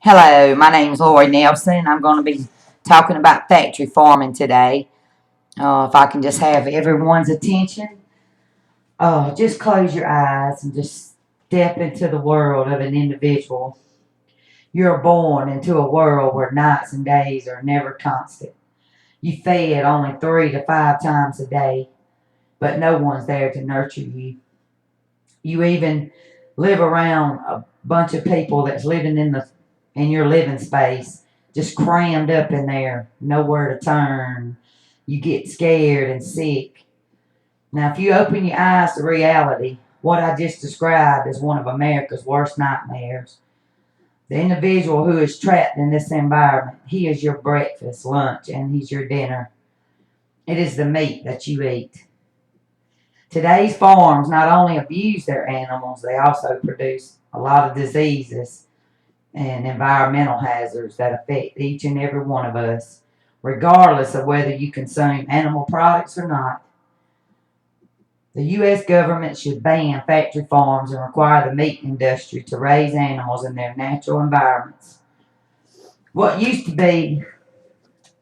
Hello, my name is Lori Nelson. I'm going to be talking about factory farming today. If I can just have everyone's attention, just close your eyes and just step into the world of an individual. You're born into a world where nights and days are never constant. You fed only 3 to 5 times a day, but no one's there to nurture you. You even live around a bunch of people that's living in your living space, just crammed up in there, nowhere to turn. You get scared and sick. Now, if you open your eyes to reality, what I just described is one of America's worst nightmares. The individual who is trapped in this environment, he is your breakfast, lunch, and he's your dinner. It is the meat that you eat. Today's farms not only abuse their animals, they also produce a lot of diseases and environmental hazards that affect each and every one of us, regardless of whether you consume animal products or not. The U.S. government should ban factory farms and require the meat industry to raise animals in their natural environments. What used to be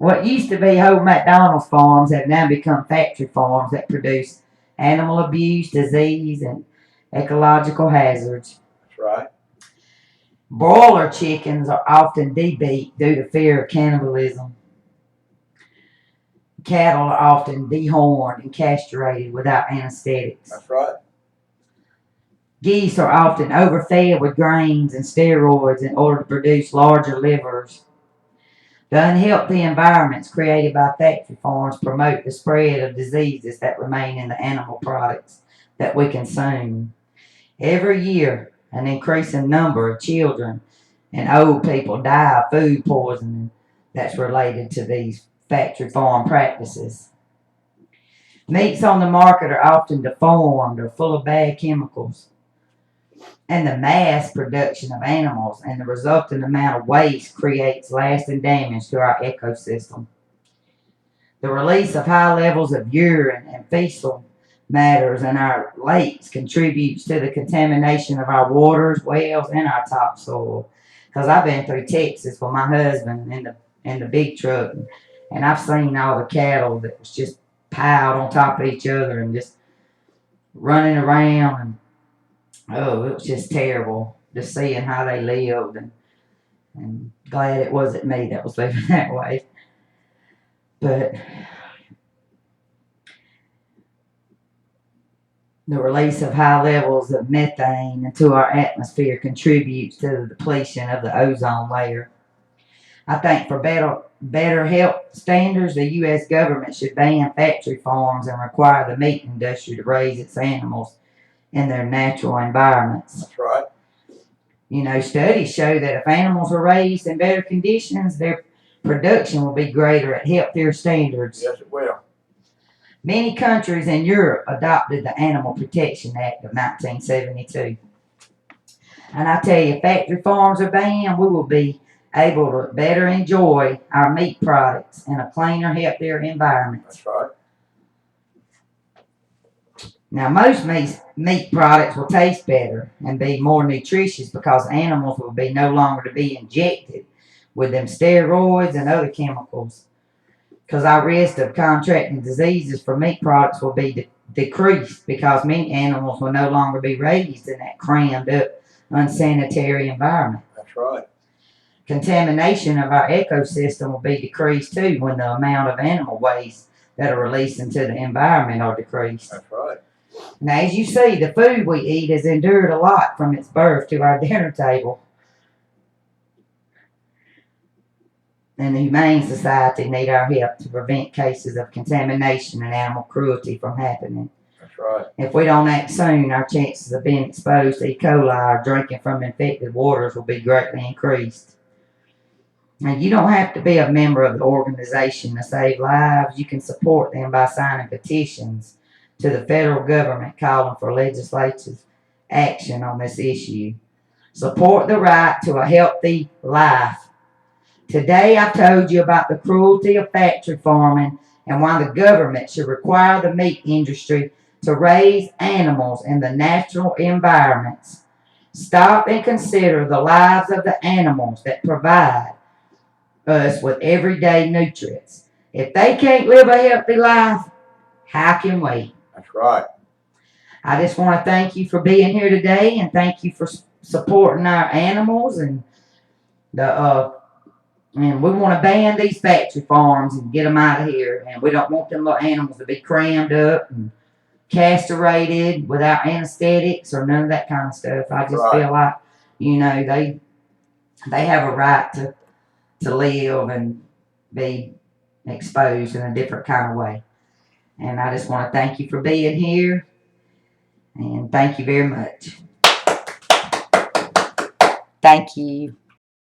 whole McDonald's farms have now become factory farms that produce animal abuse, disease, and ecological hazards. That's right. Broiler chickens are often debeat due to fear of cannibalism. Cattle are often dehorned and castrated without anesthetics. That's right. Geese are often overfed with grains and steroids in order to produce larger livers. The unhealthy environments created by factory farms promote the spread of diseases that remain in the animal products that we consume. Every year, an increasing number of children and old people die of food poisoning that's related to these factory farm practices. Meats on the market are often deformed or full of bad chemicals. And the mass production of animals and the resulting amount of waste creates lasting damage to our ecosystem. The release of high levels of urine and fecal matters in our lakes contributes to the contamination of our waters, wells, and our topsoil. Because I've been through Texas with my husband in the big truck, and I've seen all the cattle that was just piled on top of each other and just running around, and it was just terrible just seeing how they lived, and glad it wasn't me that was living that way. But the release of high levels of methane into our atmosphere contributes to the depletion of the ozone layer. I think for better health standards, the U.S. government should ban factory farms and require the meat industry to raise its animals in their natural environments. That's right. You know, studies show that if animals are raised in better conditions, their production will be greater at healthier standards. Yes, it will. Many countries in Europe adopted the Animal Protection Act of 1972. And I tell you, factory farms are banned, we will be able to better enjoy our meat products in a cleaner, healthier environment. That's right. Now, most meat products will taste better and be more nutritious because animals will be no longer to be injected with them steroids and other chemicals. Because our risk of contracting diseases from meat products will be decreased because many animals will no longer be raised in that crammed up, unsanitary environment. That's right. Contamination of our ecosystem will be decreased too when the amount of animal waste that are released into the environment are decreased. That's right. Now, as you see, the food we eat has endured a lot from its birth to our dinner table. And the Humane Society need our help to prevent cases of contamination and animal cruelty from happening. That's right. If we don't act soon, our chances of being exposed to E. coli or drinking from infected waters will be greatly increased. Now, you don't have to be a member of the organization to save lives. You can support them by signing petitions to the federal government calling for legislative action on this issue. Support the right to a healthy life. Today I've told you about the cruelty of factory farming and why the government should require the meat industry to raise animals in the natural environments Stop and consider the lives of the animals that provide us with everyday nutrients. If they can't live a healthy life, how can we? That's right. I just want to thank you for being here today, and thank you for supporting our animals, and and we want to ban these factory farms and get them out of here. And we don't want them little animals to be crammed up and castrated without anesthetics or none of that kind of stuff. I just feel like, they have a right to live and be exposed in a different kind of way. And I just want to thank you for being here, and thank you very much. Thank you.